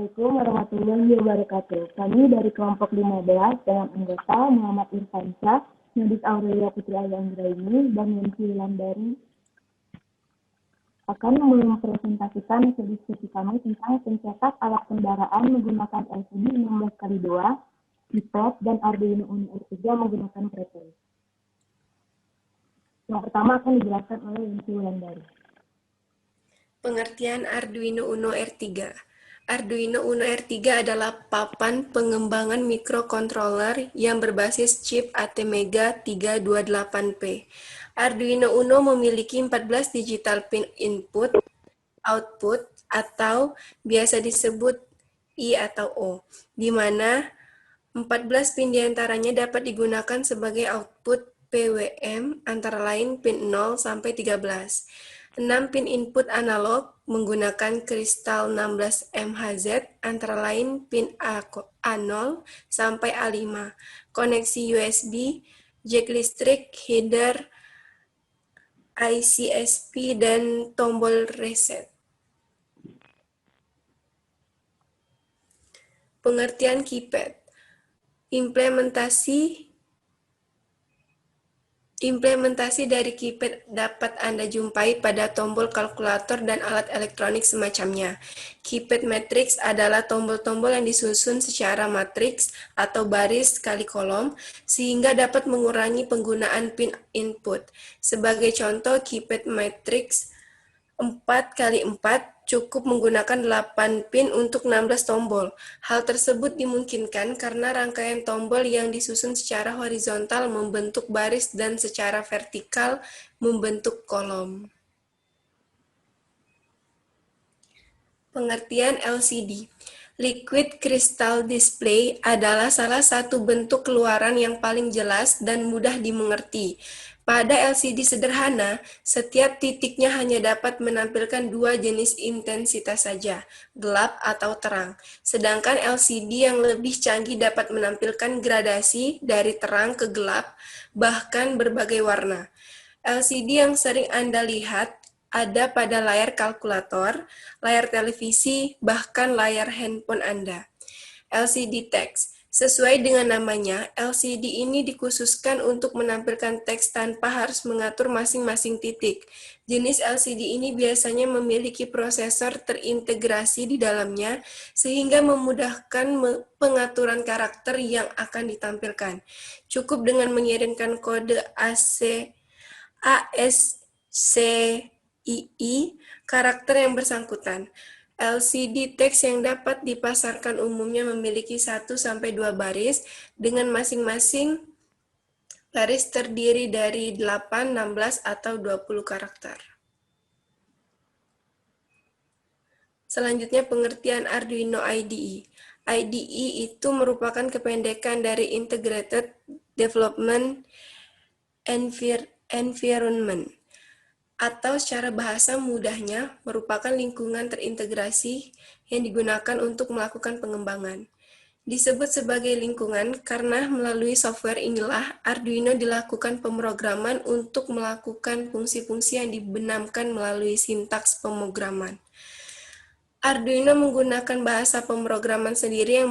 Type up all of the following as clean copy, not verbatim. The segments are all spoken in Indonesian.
Assalamualaikum warahmatullahi wabarakatuh. Kami dari kelompok 15 dengan anggota Muhammad Irfansyah, Nadis Aurelia Putri Ayanggraini, dan Yanti Wulandari akan mempresentasikan diskusi kami tentang pencetak alat kendaraan menggunakan LCD 16x2, iPad, dan Arduino Uno R3 menggunakan Proteus. Yang pertama akan dijelaskan oleh Yanti Wulandari. Pengertian Arduino Uno R3. Arduino Uno R3 adalah papan pengembangan mikrokontroler yang berbasis chip ATmega 328P. Arduino Uno memiliki 14 digital pin input, output, atau biasa disebut I atau O, di mana 14 pin diantaranya dapat digunakan sebagai output PWM antara lain pin 0 sampai 13. 6 pin input analog menggunakan kristal 16 MHz antara lain pin A0 sampai A5, koneksi USB, jack listrik, header, ICSP, dan tombol reset. Pengertian keypad. Implementasi dari keypad dapat Anda jumpai pada tombol kalkulator dan alat elektronik semacamnya. Keypad matriks adalah tombol-tombol yang disusun secara matriks atau baris kali kolom, sehingga dapat mengurangi penggunaan pin input. Sebagai contoh, keypad matriks 4x4 cukup menggunakan 8 pin untuk 16 tombol. Hal tersebut dimungkinkan karena rangkaian tombol yang disusun secara horizontal membentuk baris dan secara vertikal membentuk kolom. Pengertian LCD. Liquid Crystal Display adalah salah satu bentuk keluaran yang paling jelas dan mudah dimengerti. Pada LCD sederhana, setiap titiknya hanya dapat menampilkan dua jenis intensitas saja, gelap atau terang. Sedangkan LCD yang lebih canggih dapat menampilkan gradasi dari terang ke gelap, bahkan berbagai warna. LCD yang sering Anda lihat ada pada layar kalkulator, layar televisi, bahkan layar handphone Anda. LCD text. Sesuai dengan namanya, LCD ini dikhususkan untuk menampilkan teks tanpa harus mengatur masing-masing titik. Jenis LCD ini biasanya memiliki prosesor terintegrasi di dalamnya, sehingga memudahkan pengaturan karakter yang akan ditampilkan. Cukup dengan mengirimkan kode ASCII karakter yang bersangkutan. LCD text yang dapat dipasarkan umumnya memiliki 1-2 baris dengan masing-masing baris terdiri dari 8, 16, atau 20 karakter. Selanjutnya pengertian Arduino IDE. IDE itu merupakan kependekan dari Integrated Development Environment, atau secara bahasa mudahnya merupakan lingkungan terintegrasi yang digunakan untuk melakukan pengembangan. Disebut sebagai lingkungan karena melalui software inilah Arduino dilakukan pemrograman untuk melakukan fungsi-fungsi yang dibenamkan melalui sintaks pemrograman. Arduino menggunakan bahasa pemrograman sendiri yang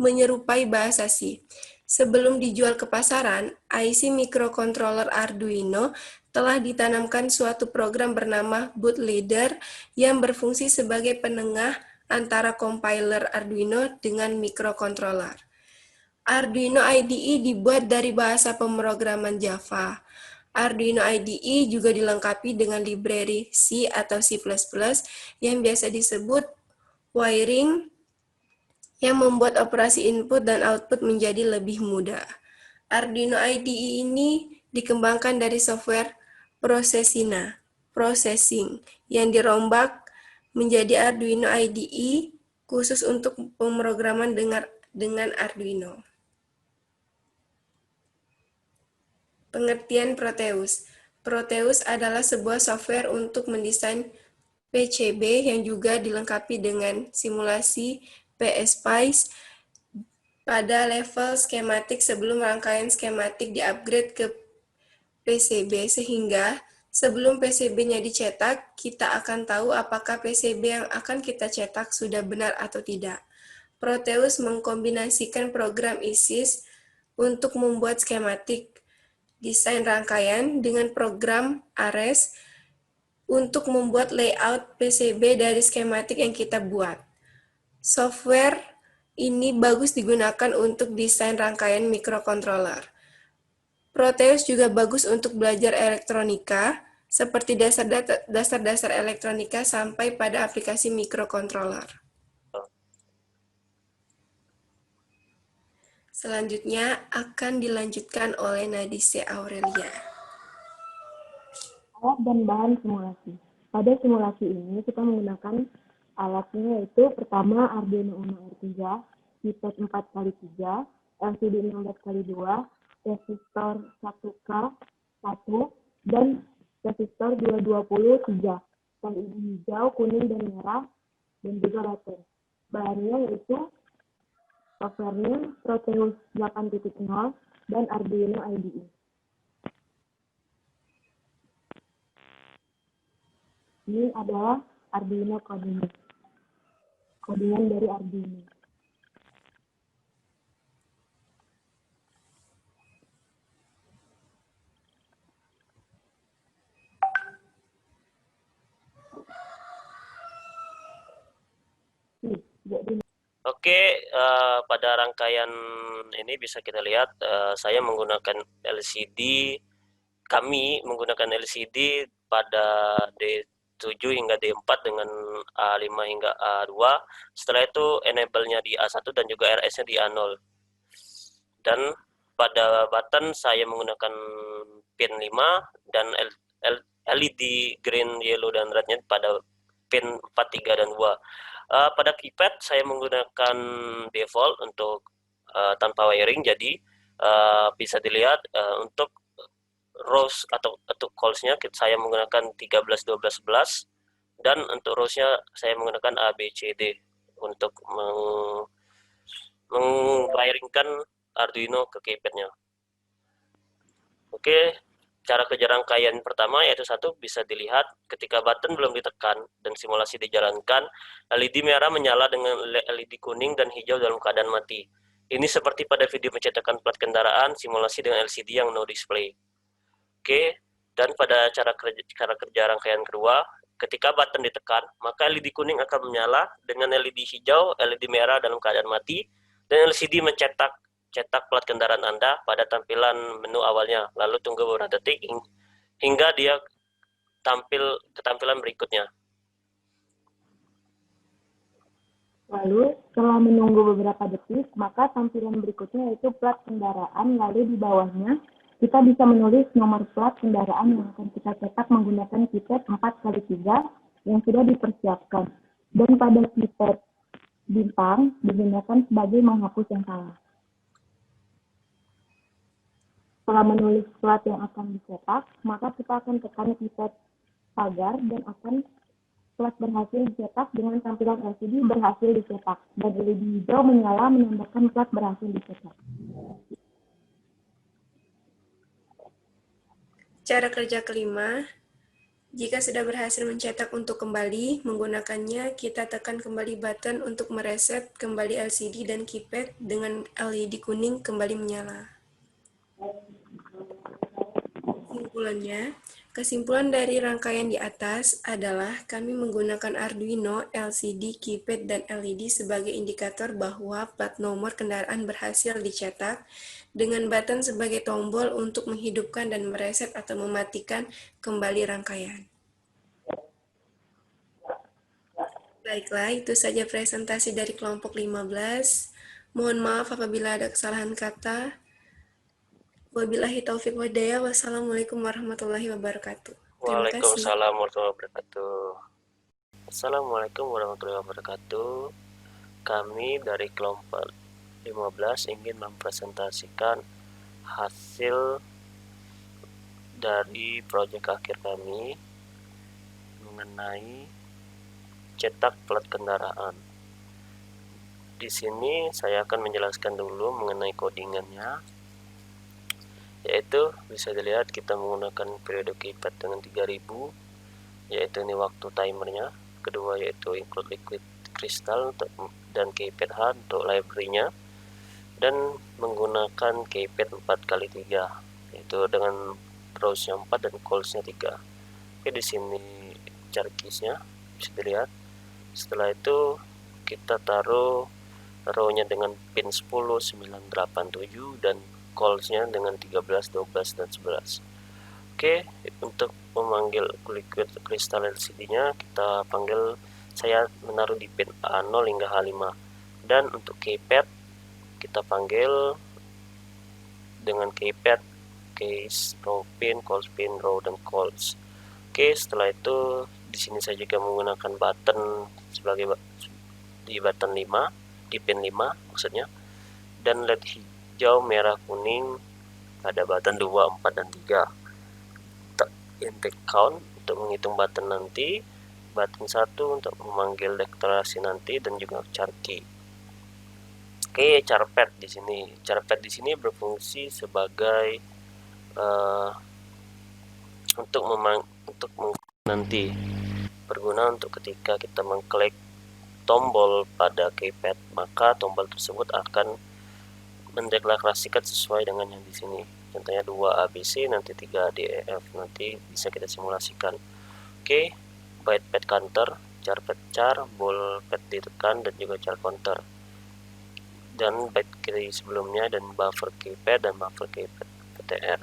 menyerupai bahasa C. Sebelum dijual ke pasaran, IC microcontroller Arduino telah ditanamkan suatu program bernama bootloader yang berfungsi sebagai penengah antara compiler Arduino dengan microcontroller. Arduino IDE dibuat dari bahasa pemrograman Java. Arduino IDE juga dilengkapi dengan library C atau C++ yang biasa disebut wiring, yang membuat operasi input dan output menjadi lebih mudah. Arduino IDE ini dikembangkan dari software Processing yang dirombak menjadi Arduino IDE khusus untuk pemrograman dengan Arduino. Pengertian Proteus. Proteus adalah sebuah software untuk mendesain PCB yang juga dilengkapi dengan simulasi PSpice pada level skematik sebelum rangkaian skematik di-upgrade ke PCB sehingga Sebelum PCB-nya dicetak, kita akan tahu apakah PCB yang akan kita cetak sudah benar atau tidak. Proteus mengkombinasikan program ISIS untuk membuat skematik desain rangkaian dengan program ARES untuk membuat layout PCB dari skematik yang kita buat. Software ini bagus digunakan untuk desain rangkaian mikrokontroler. Proteus juga bagus untuk belajar elektronika, seperti dasar-dasar elektronika sampai pada aplikasi mikrokontroler. Selanjutnya akan dilanjutkan oleh Nadise Aurelia. Alat dan bahan simulasi. Pada simulasi ini kita menggunakan alatnya yaitu pertama Arduino Uno R3, chipset 4x3, LCD 16x2, resistor 1K 1, dan resistor 220 LED hijau, kuning, dan merah, dan juga baterai. Bahannya yaitu softwarenya Proteus 8.0 dan Arduino IDE. Ini adalah Arduino codingan dari Arduino. Oke, pada rangkaian ini bisa kita lihat saya menggunakan LCD. Kami menggunakan LCD pada D7 hingga D4 dengan A5 hingga A2. Setelah itu enable-nya di A1 dan juga RS-nya di A0. Dan pada button saya menggunakan pin 5 dan LED green, yellow, dan red-nya pada pin 4, 3, dan 2. Pada keypad saya menggunakan default untuk tanpa wiring, jadi bisa dilihat untuk rows atau calls-nya saya menggunakan 13, 12, 11, dan untuk rows-nya saya menggunakan A, B, C, D untuk meng-wiringkan Arduino ke keypad-nya. Oke, cara kerja rangkaian pertama yaitu satu, bisa dilihat ketika button belum ditekan dan simulasi dijalankan, LED merah menyala dengan LED kuning dan hijau dalam keadaan mati. Ini seperti pada video pencetakan plat kendaraan simulasi dengan LCD yang no display. Oke, dan pada cara kerja rangkaian kedua, ketika button ditekan, maka LED kuning akan menyala dengan LED hijau, LED merah dalam keadaan mati, dan LCD mencetak plat kendaraan Anda pada tampilan menu awalnya, lalu tunggu beberapa detik hingga dia tampil ke tampilan berikutnya. Lalu, setelah menunggu beberapa detik, maka tampilan berikutnya yaitu plat kendaraan, lalu di bawahnya kita bisa menulis nomor plat kendaraan yang akan kita cetak menggunakan chipset 4x3 yang sudah dipersiapkan. Dan pada chipset bintang digunakan sebagai menghapus yang salah. Setelah menulis plat yang akan dicetak, maka kita akan tekan chipset pagar dan akan plat berhasil dicetak dengan tampilan LCD berhasil dicetak, dan LED hijau menyala menandakan plat berhasil dicetak. Cara kerja kelima, jika sudah berhasil mencetak untuk kembali, menggunakannya kita tekan kembali button untuk mereset kembali LCD dan keypad dengan LED kuning kembali menyala. Kesimpulan dari rangkaian di atas adalah kami menggunakan Arduino, LCD, keypad, dan LED sebagai indikator bahwa plat nomor kendaraan berhasil dicetak dengan button sebagai tombol untuk menghidupkan dan mereset atau mematikan kembali rangkaian. Baiklah, itu saja presentasi dari kelompok 15. Mohon maaf apabila ada kesalahan kata. Wabillahi taufiq wadaya. Wassalamualaikum warahmatullahi wabarakatuh. Terima kasih. Waalaikumsalam warahmatullahi wabarakatuh. Assalamualaikum warahmatullahi wabarakatuh. Kami dari kelompok 15 ingin mempresentasikan hasil dari proyek akhir kami mengenai cetak plat kendaraan. Di sini saya akan menjelaskan dulu mengenai codingannya. yaitu bisa dilihat kita menggunakan periode keypad dengan 3000, yaitu ini waktu timernya. Kedua yaitu include liquid crystal dan keypad H untuk library-nya, dan menggunakan keypad 4x3 yaitu dengan rows-nya 4 dan calls-nya 3. Oke, di sini char keys-nya bisa dilihat. Setelah itu kita taruh row-nya dengan pin 10, 9, 8, 7 dan calls-nya dengan 13, 12 dan 11. Oke, untuk memanggil liquid crystal LCD-nya kita panggil, saya menaruh di pin A0 hingga H5. Dan untuk keypad kita panggil dengan keypad case, row pin, calls pin, row dan calls. Oke, setelah itu di sini saya juga menggunakan button sebagai di button 5, di pin 5 maksudnya, dan LED hijau, merah, kuning pada button 2, 4 dan 3. Impact count untuk menghitung button nanti, button 1 untuk memanggil deklarasi nanti, dan juga char key. Oke, char pad di sini. Char pad di sini berfungsi sebagai untuk nanti berguna untuk ketika kita mengklik tombol pada keypad, maka tombol tersebut akan mendeklarasikan sesuai dengan yang di sini. Contohnya 2 ABC, nanti 3 DEF, nanti bisa kita simulasikan. Oke, byte pad counter, char pad char, ball pad ditekan, dan juga char counter. Dan byte key sebelumnya, dan buffer keypad dan buffer keypad PTR.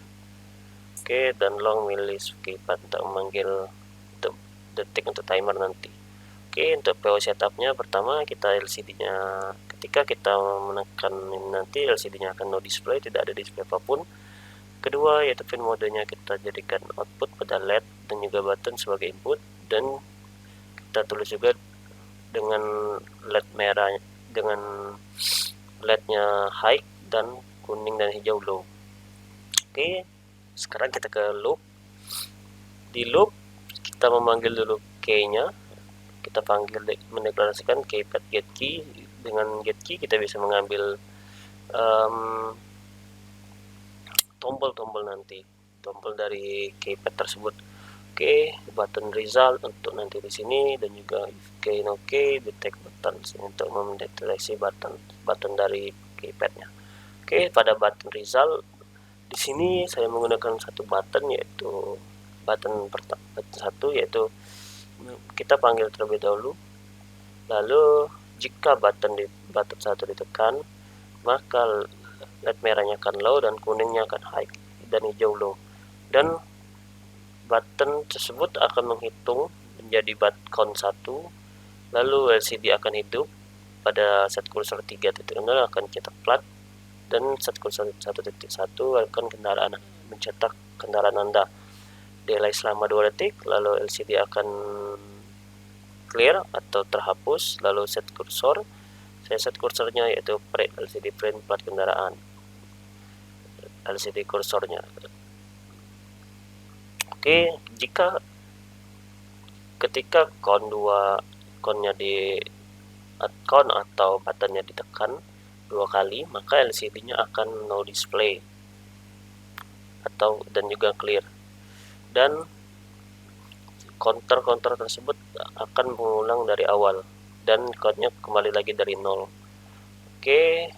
Oke, dan long release keypad untuk memanggil untuk detik untuk timer nanti. Oke, untuk PO setupnya pertama kita LCD-nya, ketika kita menekan ini nanti LCD-nya akan no display, tidak ada display apapun. Kedua yaitu pin modenya kita jadikan output pada LED dan juga button sebagai input, dan kita tulis juga dengan LED merah, dengan LED-nya high dan kuning dan hijau low. Oke, sekarang kita ke loop. Di loop kita memanggil dulu key-nya, kita panggil mendeklarasikan keypad get key. Dengan get key kita bisa mengambil tombol-tombol nanti, tombol dari keypad tersebut. Oke, button result untuk nanti di sini, dan juga if key no key, detect button untuk mendeteksi button dari keypadnya. Oke, pada button result di sini saya menggunakan satu button, yaitu button satu, yaitu kita panggil terlebih dahulu. Lalu jika button satu ditekan, maka LED merahnya akan low dan kuningnya akan high dan hijau low. Dan button tersebut akan menghitung menjadi count 1, lalu LCD akan hidup. Pada set kursor 3.0 akan cetak plat, dan set kursor 1.1 akan mencetak kendaraan Anda. Delay selama 2 detik, lalu LCD akan clear atau terhapus, lalu set kursor. Saya set kursornya yaitu LCD print plat kendaraan, LCD kursornya. Oke, jika ketika count-nya di count atau buttonnya ditekan 2 kali, maka LCD-nya akan no display dan juga clear, dan counter tersebut akan mengulang dari awal dan count-nya kembali lagi dari 0. Oke,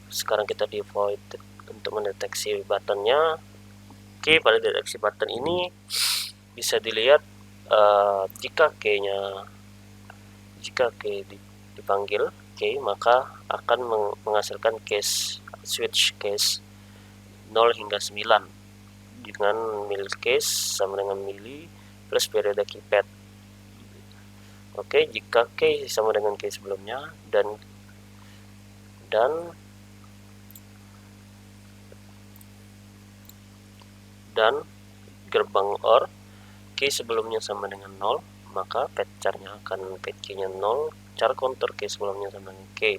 sekarang kita di void untuk mendeteksi buttonnya. Oke, pada deteksi button ini bisa dilihat jika key dipanggil key, maka akan menghasilkan switch case 0 hingga 9 dengan mil case sama dengan mili plus periode keypad. Oke, jika key sama dengan key sebelumnya dan gerbang OR key sebelumnya sama dengan 0, maka pad char-nya akan pad key-nya 0, char counter key sebelumnya sama dengan key.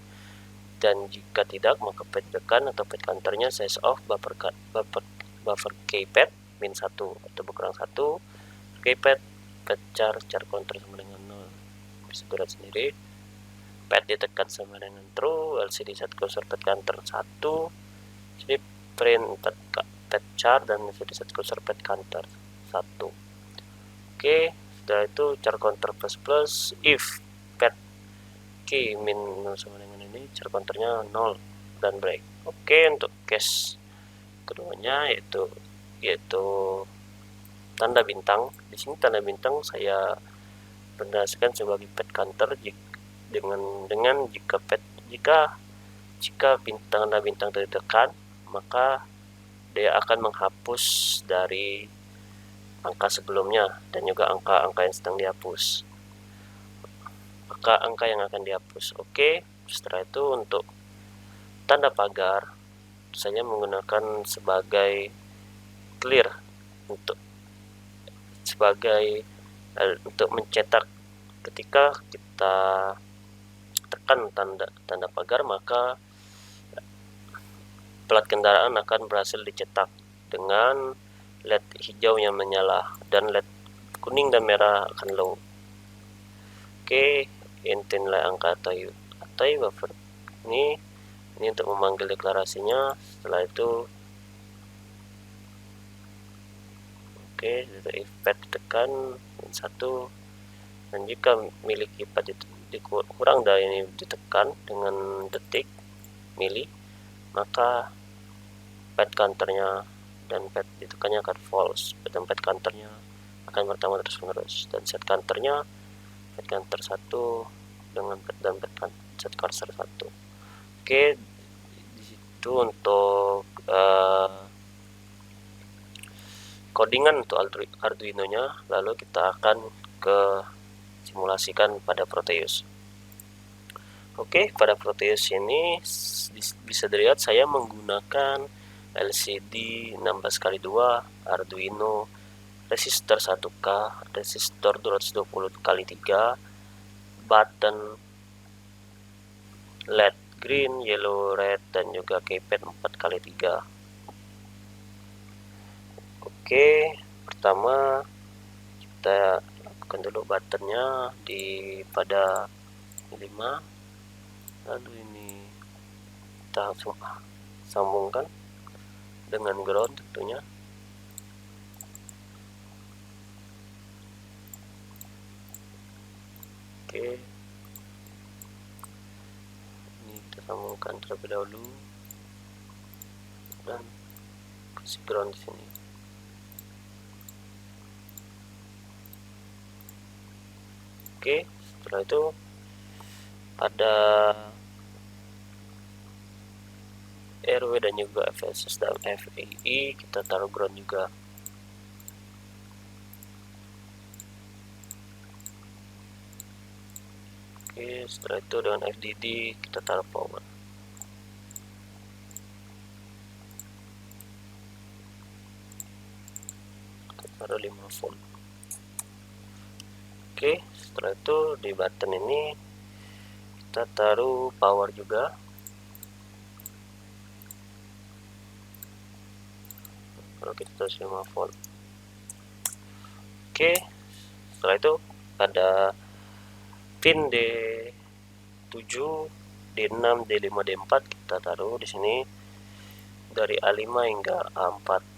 Dan jika tidak, maka pad tekan atau pad counter-nya size of buffer keypad min 1 atau berkurang 1, keypad pad char counter sama dengan 0. Bisa berat sendiri. Pad ditekan sama dengan true, LCD set cursor pad counter 1. Jadi print pet char dan VD set cursor pet counter 1. Oke, setelah itu char counter plus if pet key min sama dengan ini, char counternya 0 dan break. Oke, untuk case keduanya yaitu tanda bintang. Di sini tanda bintang saya berdasarkan sebagai pet counter dengan jika tanda bintang ditekan, maka dia akan menghapus dari angka sebelumnya dan juga angka-angka yang sedang dihapus. Maka angka yang akan dihapus. Oke, setelah itu untuk tanda pagar saya menggunakan sebagai clear untuk mencetak. Ketika kita tekan tanda pagar, maka plat kendaraan akan berhasil dicetak dengan LED hijau yang menyala dan LED kuning dan merah akan low. Oke, inti nilai angka atau buffer ini untuk memanggil deklarasinya. Setelah itu if pad ditekan 1, dan jika miliki pad itu kurang dari ini ditekan dengan detik mili, maka pad counternya dan pad ditekannya akan false, dan pad counternya akan bertambah terus menerus, dan set counternya pad counter 1 dengan set cursor 1. Oke, di situ untuk codingan untuk Arduino nya. Lalu kita akan ke simulasikan pada Proteus. Oke, pada Proteus ini bisa dilihat saya menggunakan LCD 16x2 Arduino, resistor 1K, resistor 220x3, button LED green, yellow, red, dan juga keypad 4x3. Oke, pertama kita lakukan dulu buttonnya pada 5, lalu ini kita sambungkan dengan ground tentunya. Oke, ini kita sambungkan terlebih dahulu dan kasih ground di sini. Oke, setelah itu pada RW dan juga FSS dan FEI kita taruh ground juga. Oke, setelah itu dengan FDD kita taruh power. Kita taruh 5 volt. Oke, setelah itu di button ini kita taruh power juga. Kalau kita taruh 5 volt. Oke, setelah itu pada pin D7, D6, D5, D4 kita taruh di sini dari A5 hingga A4.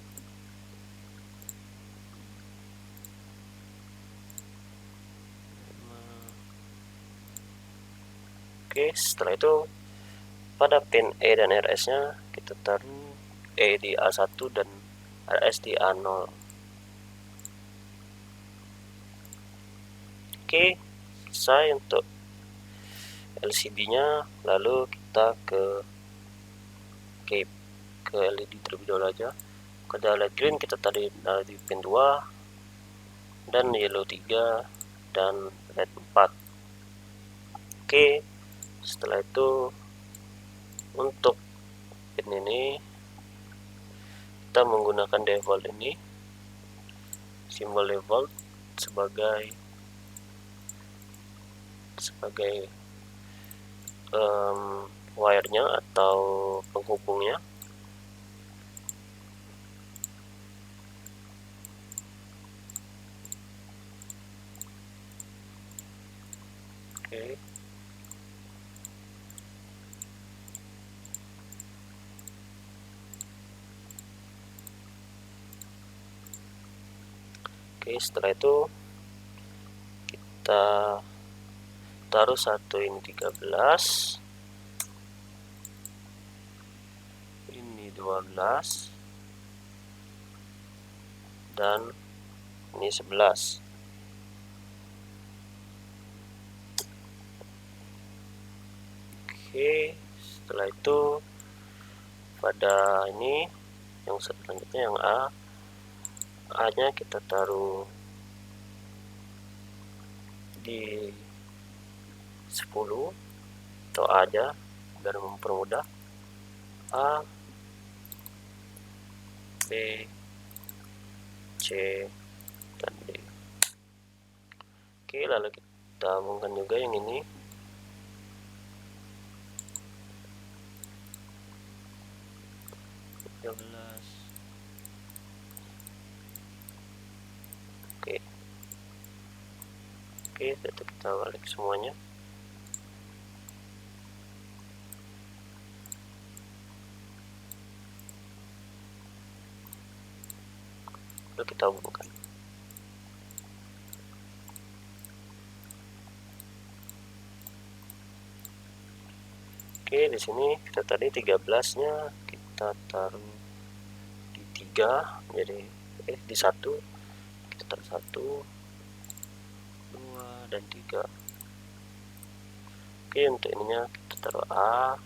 Oke, setelah itu pada pin E dan RS nya kita taruh E di A1 dan RS di A0. Oke, selesai untuk LCD nya. Lalu kita ke LED terlebih dahulu aja. Pada LED green kita tadi di pin 2 dan yellow 3 dan red 4. Oke, setelah itu untuk pin ini kita menggunakan default ini, simbol default sebagai wire-nya atau penghubungnya. Oke. Oke, setelah itu kita taruh satu ini 13, ini 12, dan ini 11. Oke, setelah itu pada ini yang selanjutnya yang A nya kita taruh di 10 atau A aja biar mempermudah. A, B, C, dan D. Oke, lalu kita hubungkan juga yang ini. Oke. Oke, itu kita balik semuanya. Lalu kita hubungkan. Oke, di sini kita tadi 13-nya kita taruh di 3, jadi di 1. Kita taruh 1, 2, dan 3. Oke, untuk ininya kita taruh A,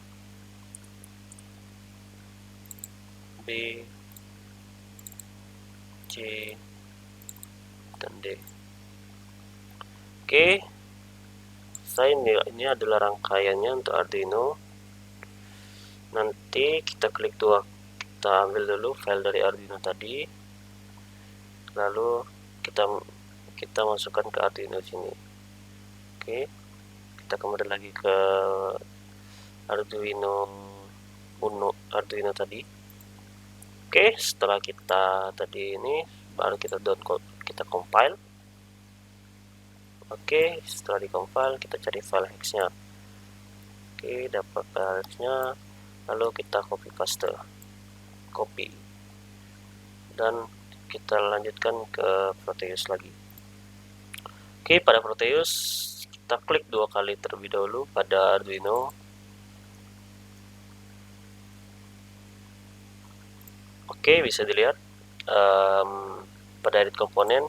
B, C, dan D. Oke, ini adalah rangkaiannya untuk Arduino. Nanti kita klik kita ambil dulu file dari Arduino tadi, lalu kita masukkan ke Arduino sini. Oke, kita kembali lagi ke Arduino Arduino tadi. Oke, setelah kita tadi ini baru kita compile. Oke, setelah di-compile kita cari file hex-nya. Oke, dapat file hex-nya, lalu kita copy dan kita lanjutkan ke Proteus lagi. Oke, pada Proteus kita klik 2 kali terlebih dahulu pada Arduino. Oke, bisa dilihat pada edit komponen,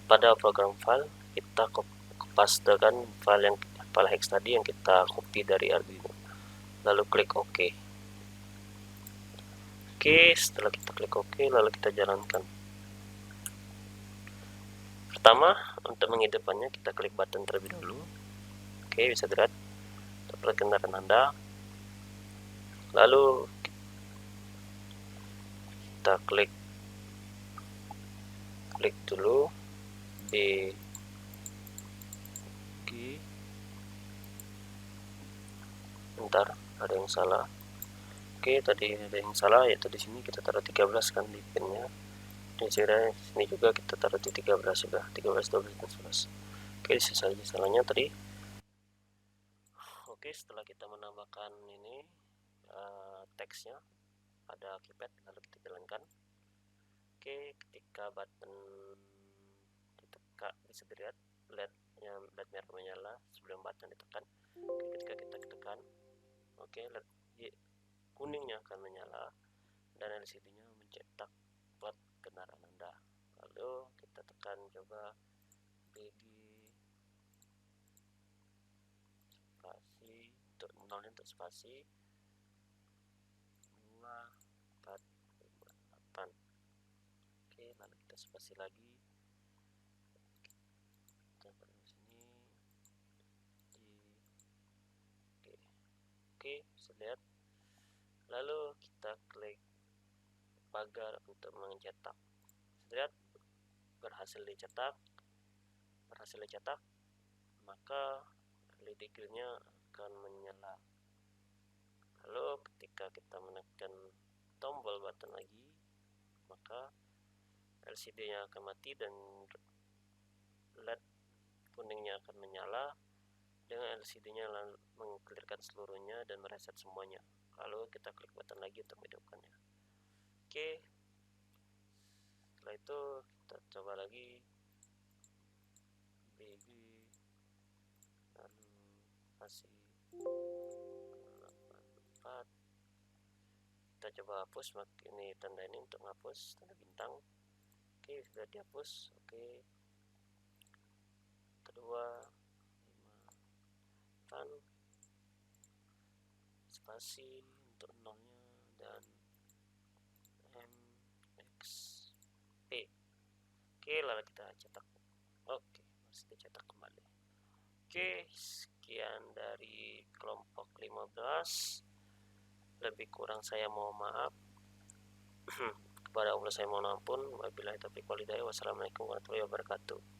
pada program file kita pastekan file hex tadi yang kita copy dari Arduino, lalu klik OK. Oke, setelah kita klik OK, lalu kita jalankan. Pertama, untuk menghidupkannya kita klik button terlebih dahulu. Oke, bisa dilihat dapat kendaraan Anda. Lalu kita klik dulu di bentar, ada yang salah. Oke, tadi ada yang salah, yaitu di sini kita taruh 13 kan di pinnya. Di sini juga kita taruh di 13 juga, 13, 12, dan 11. Oke, sisa saja salahnya tadi. Oke, setelah kita menambahkan ini teksnya pada keypad, lalu kita jalankan. Oke, ketika button ditekan, bisa dilihat LED merah menyala sebelum button ditekan. Oke, ketika kita tekan, oke, LED kuningnya akan menyala dan LCD-nya mencetak plat kendaraan Anda. Lalu kita tekan coba BD spasi untuk 0 untuk spasi 2, 4, 5, 8. Oke, lalu kita spasi lagi. Kita taruh sini di Oke, bisa lihat. Lalu kita klik pagar untuk mencetak. Lihat, berhasil dicetak, maka LED grillnya akan menyala. Lalu ketika kita menekan tombol button lagi, maka LCD-nya akan mati dan LED kuningnya akan menyala dengan LCD-nya mengklirkan seluruhnya dan mereset semuanya. Lalu kita klik button lagi untuk menghidupkannya. Oke, setelah itu Kita coba lagi BB, lalu masih 4. Kita coba hapus, ini tanda ini untuk menghapus, tanda bintang. Oke, sudah dihapus. Oke, kedua 5 kan spasi untuk nolnya dan MXP. Oke, lalu kita cetak. Oke, masih dicetak kembali. Oke, sekian dari kelompok 15. Lebih kurang saya mohon maaf. Kepada Allah saya mohon ampun. Wabillahi taufiq wal hidayah. Wassalamualaikum warahmatullahi wabarakatuh.